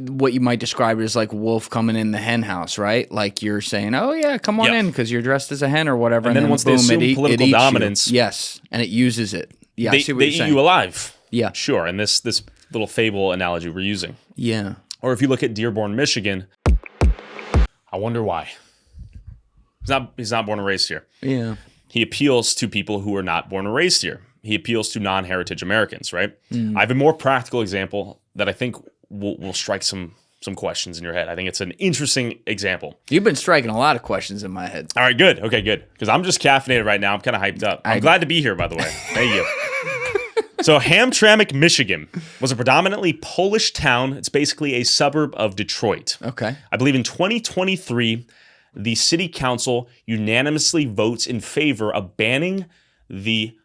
what you might describe as like wolf coming in the hen house, right? Like you're saying, "Oh yeah, come on in because you're dressed as a hen or whatever." And then once boom, they assume political dominance, yes, and it uses it. Yeah, they I see what eat you're saying. you alive. Yeah, sure. And this little fable analogy we're using. Yeah. Or if you look at Dearborn, Michigan, I wonder why. He's not born and raised here. Yeah. He appeals to people who are not born and raised here. He appeals to non-heritage Americans, right? I have a more practical example that I think will strike some questions in your head. I think it's an interesting example. You've been striking a lot of questions in my head. All right, good. Okay, good. Because I'm just caffeinated right now. I'm kind of hyped up. I'm glad to be here, by the way. Thank you. So Hamtramck, Michigan was a predominantly Polish town. It's basically a suburb of Detroit. Okay. I believe in 2023, the city council unanimously votes in favor of banning the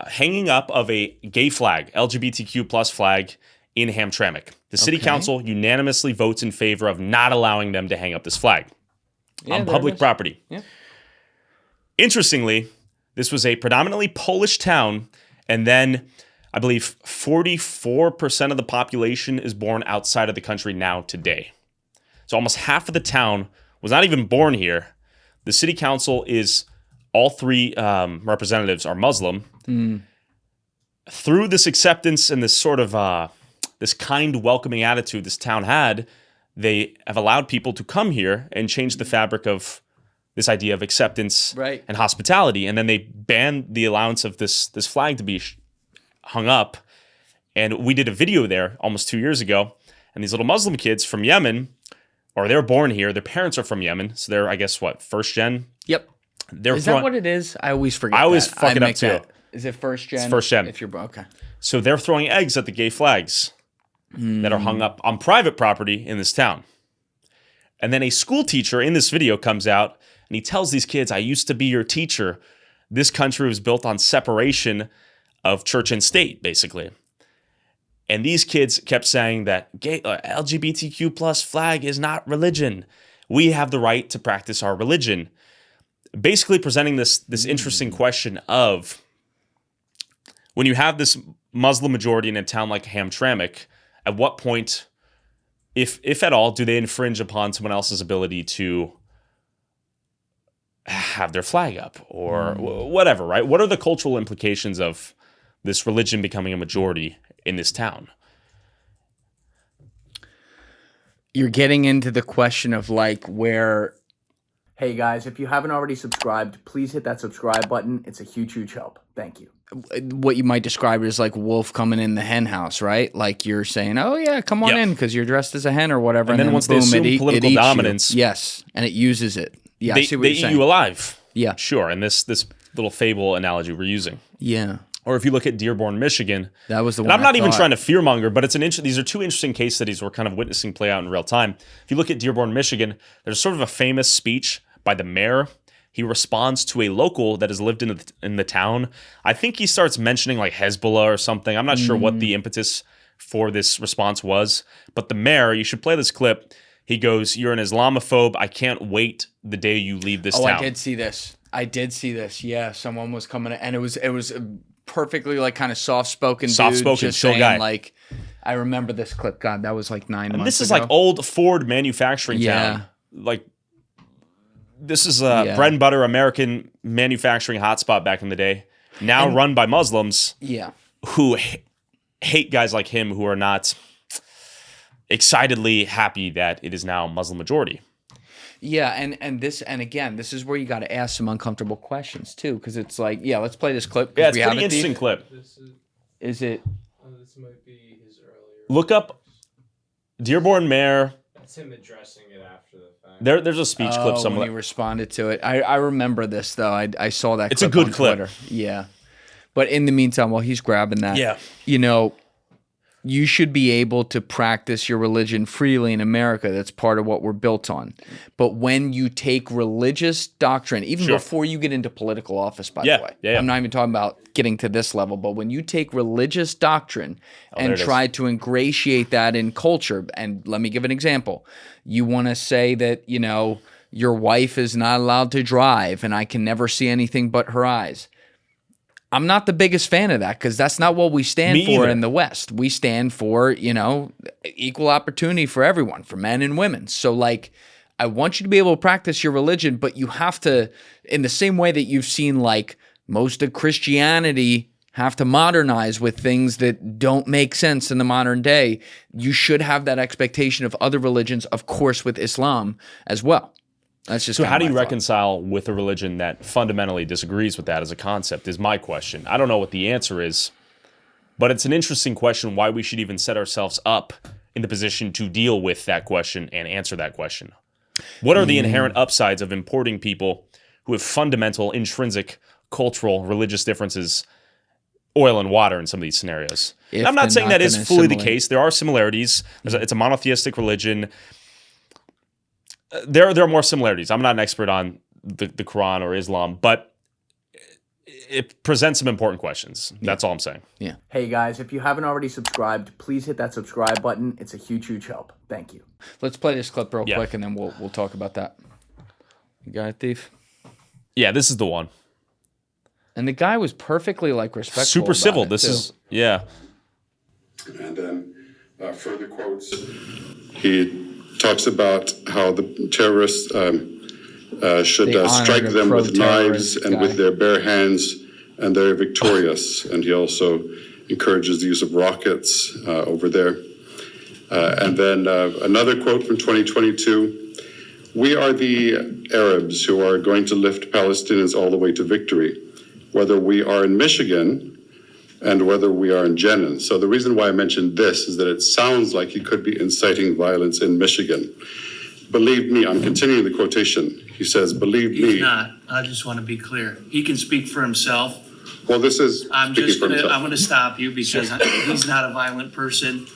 hanging up of a gay flag, LGBTQ plus flag, in Hamtramck. The city council unanimously votes in favor of not allowing them to hang up this flag on public property. Yeah. Interestingly, this was a predominantly Polish town, and then I believe 44% of the population is born outside of the country now today. So almost half of the town was not even born here. The city council is, all three representatives are Muslim. Through this acceptance and this sort of this kind, welcoming attitude this town had, they have allowed people to come here and change the fabric of this idea of acceptance and hospitality. And then they banned the allowance of this flag to be hung up. And we did a video there almost 2 years ago. And these little Muslim kids from Yemen, or they're born here, their parents are from Yemen. So they're, I guess, what, first gen? Yep. Is that what it is? I always forget. I always fuck it up too. Is it first gen? It's first gen. If you're okay. So they're throwing eggs at the gay flags that are hung up on private property in this town. And then a school teacher in this video comes out and he tells these kids, "I used to be your teacher. This country was built on separation of church and state, basically." And these kids kept saying that gay LGBTQ plus flag is not religion. We have the right to practice our religion. Basically presenting this interesting question of, when you have this Muslim majority in a town like Hamtramck, at what point, if at all, do they infringe upon someone else's ability to have their flag up or whatever, right? What are the cultural implications of this religion becoming a majority in this town? You're getting into the question of like where, hey guys, if you haven't already subscribed, please hit that subscribe button. It's a huge, huge help. Thank you. What you might describe as like wolf coming in the hen house, right? Like you're saying, "Oh yeah, come on in because you're dressed as a hen or whatever." And then once boom, they assume political dominance, yes, and it uses it. Yeah, they, I see what they you're saying. eat you alive. Yeah, sure. And this little fable analogy we're using. Yeah. Or if you look at Dearborn, Michigan, that was the one. And I'm not even trying to fearmonger, but these are two interesting case studies we're kind of witnessing play out in real time. If you look at Dearborn, Michigan, there's sort of a famous speech by the mayor. He responds to a local that has lived in the town. I think he starts mentioning like Hezbollah or something. I'm not sure what the impetus for this response was, but the mayor, you should play this clip. He goes, "You're an Islamophobe. I can't wait the day you leave this town." I did see this. Yeah, someone was coming, and it was perfectly like kind of soft-spoken chill guy. Like, I remember this clip. God, that was like 9 months ago. This is like old Ford manufacturing town. Like, this is a bread and butter American manufacturing hotspot back in the day. Now run by Muslims. Yeah. Who hate guys like him who are not excitedly happy that it is now Muslim majority. Yeah, and again, this is where you got to ask some uncomfortable questions too, because it's like, let's play this clip. Yeah, it's a pretty interesting clip. Is it? This might be his earlier. Look up Dearborn Mayor. That's him addressing it after the fact. There's a speech clip somewhere. When he responded to it. I remember this though. I saw that. It's clip a good on clip. Twitter. Yeah, but in the meantime, while he's grabbing that, you should be able to practice your religion freely in America. That's part of what we're built on. But when you take religious doctrine, even before you get into political office, by the way, I'm not even talking about getting to this level, but when you take religious doctrine and try to ingratiate that in culture, and let me give an example. You want to say that, your wife is not allowed to drive and I can never see anything but her eyes. I'm not the biggest fan of that because that's not what we stand Me for either. in the West. We stand for, equal opportunity for everyone, for men and women. So, like, I want you to be able to practice your religion, but you have to, in the same way that you've seen, like, most of Christianity have to modernize with things that don't make sense in the modern day, you should have that expectation of other religions, of course, with Islam as well. That's just So how do you my thought. reconcile with a religion that fundamentally disagrees with that as a concept is my question. I don't know what the answer is, but it's an interesting question why we should even set ourselves up in the position to deal with that question and answer that question. What are the inherent upsides of importing people who have fundamental, intrinsic, cultural, religious differences, oil and water in some of these scenarios? And I'm not saying that is fully the case. There are similarities. It's a monotheistic religion. There are more similarities. I'm not an expert on the Quran or Islam, but it presents some important questions. That's all I'm saying. Yeah. Hey guys, if you haven't already subscribed, please hit that subscribe button. It's a huge, huge help. Thank you. Let's play this clip real quick, and then we'll talk about that. You got it, Thief? Yeah, this is the one. And the guy was perfectly, like, respectful. Super civil. This is, yeah. And then further quotes. He talks about how the terrorists should strike them with knives and with their bare hands, and they're victorious. And he also encourages the use of rockets over there. And then another quote from 2022. We are the Arabs who are going to lift Palestinians all the way to victory, whether we are in Michigan and whether we are in Jenin. So the reason why I mentioned this is that it sounds like he could be inciting violence in Michigan. Believe me, I'm continuing the quotation. He says, believe me. He's not. I just want to be clear. He can speak for himself. Well, this is I'm going to stop you because he's not a violent person.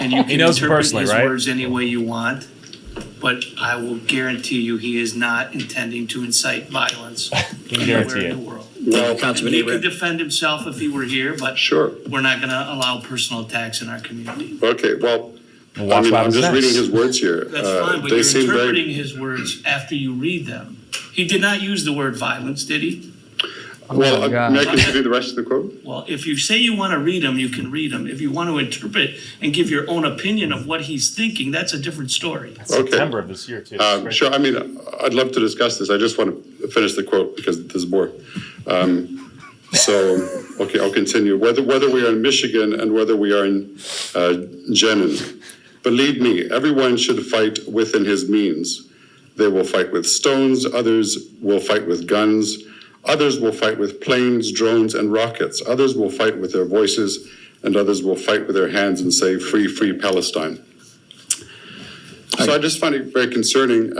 And you can interpret his words any way you want. But I will guarantee you he is not intending to incite violence anywhere in the world. Well, He could defend himself if he were here, but sure. We're not going to allow personal attacks in our community. Okay, well, I'm just reading his words here. That's fine, but you're interpreting his words after you read them. He did not use the word violence, did he? Well, may I continue the rest of the quote? Well, if you say you want to read them, you can read them. If you want to interpret and give your own opinion of what he's thinking, that's a different story. Okay. September of this year, too. Sure. I mean, I'd love to discuss this. I just want to finish the quote because this is more. Okay, I'll continue. Whether we are in Michigan and whether we are in Jenin, believe me, everyone should fight within his means. They will fight with stones. Others will fight with guns. Others will fight with planes, drones, and rockets. Others will fight with their voices, and others will fight with their hands and say, free, free Palestine. So I just find it very concerning.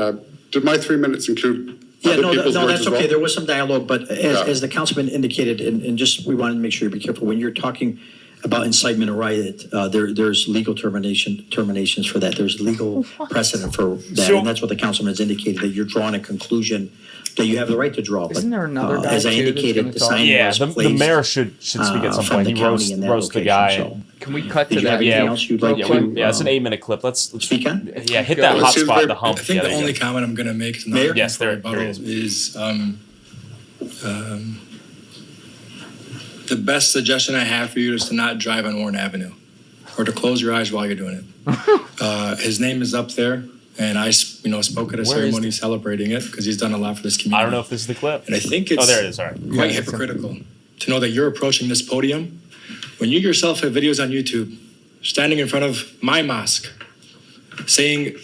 Did my 3 minutes include other people's words that's as okay. well? There was some dialogue, but as the councilman indicated, and just we wanted to make sure you be careful when you're talking about incitement or riot. There's legal terminations for that. There's legal precedent for that, and that's what the councilman has indicated, that you're drawing a conclusion that you have the right to draw. Isn't there another guy, as I too, that's indicated, gonna the talk? sign Yeah, was the placed, mayor should speak at some from point. the He county in that roast the location, guy. so. Can we cut to Did you have that? anything else you'd like to? Yeah, it's an 8-minute clip. Let's speak on. Yeah, hit that hot spot, the hump. I think the there you only go. comment I'm going to make is not Mayor? Yes, there rebuttal it is. The best suggestion I have for you is to not drive on Warren Avenue or to close your eyes while you're doing it. His name is up there, and I spoke at a ceremony celebrating it because he's done a lot for this community. I don't know if this is the clip. And I think it's there it is. All right. quite hypocritical to know that you're approaching this podium when you yourself have videos on YouTube standing in front of my mosque saying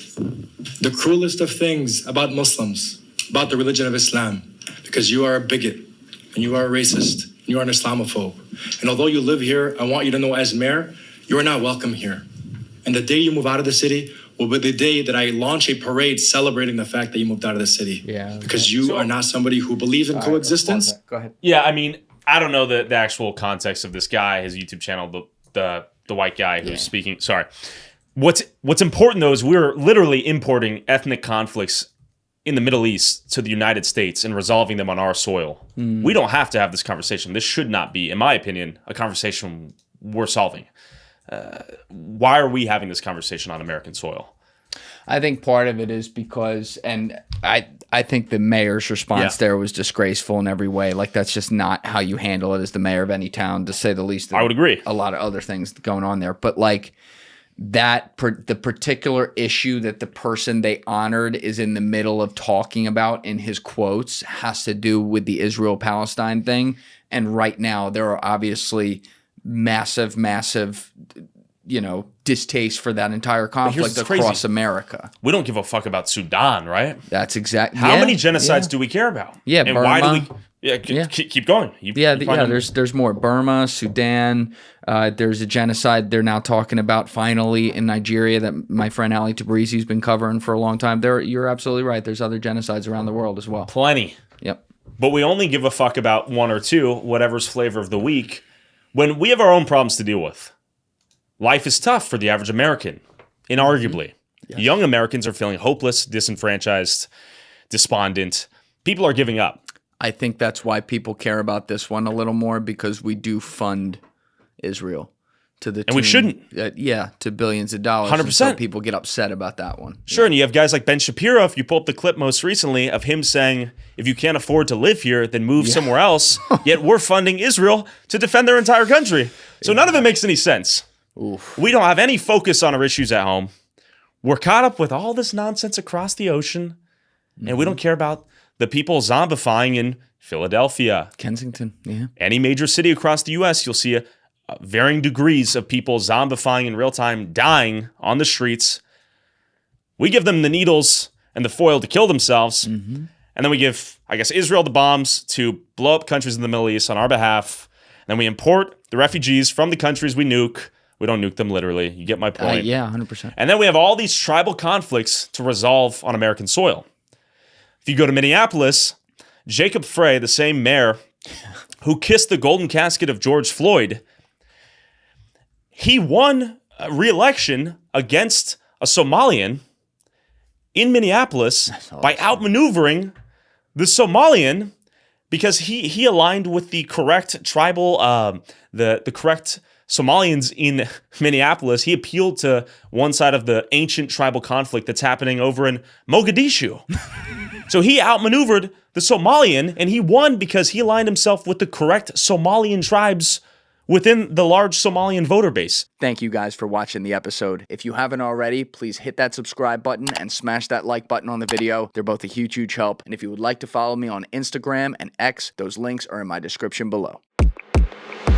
the cruelest of things about Muslims, about the religion of Islam, because you are a bigot and you are a racist and you are an Islamophobe. And although you live here, I want you to know as mayor, you are not welcome here. And the day you move out of the city will be the day that I launch a parade celebrating the fact that you moved out of the city. Yeah. Because you are not somebody who believes in coexistence. Go ahead. Yeah, I mean, I don't know the actual context of this guy, his YouTube channel, the white guy who's speaking. Sorry. What's important, though, is we're literally importing ethnic conflicts in the Middle East to the United States and resolving them on our soil. We don't have to have this conversation. This should not be, in my opinion, a conversation we're solving. Why are we having this conversation on American soil? I think part of it is because, and I I think the mayor's response there was disgraceful in every way. Like, that's just not how you handle it as the mayor of any town, to say the least. I would agree. A lot of other things going on there. But, like, the particular issue that the person they honored is in the middle of talking about in his quotes has to do with the Israel-Palestine thing. And right now, there are obviously massive distaste for that entire conflict across America. We don't give a fuck about Sudan, right? That's exactly. How many genocides do we care about? Yeah, and Burma. why do we? Yeah, keep going. There's more. Burma, Sudan. There's a genocide they're now talking about finally in Nigeria that my friend Ali Tabrizi's been covering for a long time. You're absolutely right. There's other genocides around the world as well. Plenty. Yep. But we only give a fuck about one or two, whatever's flavor of the week, when we have our own problems to deal with. Life is tough for the average American, inarguably. Yes. Young Americans are feeling hopeless, disenfranchised, despondent. People are giving up. I think that's why people care about this one a little more, because we do fund Israel to the tune, we shouldn't. To billions of dollars. 100%. So people get upset about that one. Sure, and you have guys like Ben Shapiro, if you pull up the clip most recently of him saying, if you can't afford to live here, then move somewhere else, yet we're funding Israel to defend their entire country. So none of it makes any sense. Oof. We don't have any focus on our issues at home. We're caught up with all this nonsense across the ocean, and we don't care about the people zombifying in Philadelphia, Kensington, any major city across the U.S. You'll see varying degrees of people zombifying in real time, dying on the streets. We give them the needles and the foil to kill themselves, and then we give, I guess, Israel the bombs to blow up countries in the Middle East on our behalf. And then we import the refugees from the countries we nuke. We don't nuke them literally. You get my point. 100%. And then we have all these tribal conflicts to resolve on American soil. If you go to Minneapolis, Jacob Frey, the same mayor who kissed the golden casket of George Floyd, he won re-election against a Somalian in Minneapolis by outmaneuvering the Somalian because he aligned with the correct tribal, the correct Somalians in Minneapolis. He appealed to one side of the ancient tribal conflict that's happening over in Mogadishu. So he outmaneuvered the Somalian, and he won because he aligned himself with the correct Somalian tribes within the large Somalian voter base. Thank you guys for watching the episode. If you haven't already, please hit that subscribe button and smash that like button on the video. They're both a huge, huge help. And if you would like to follow me on Instagram and X, those links are in my description below.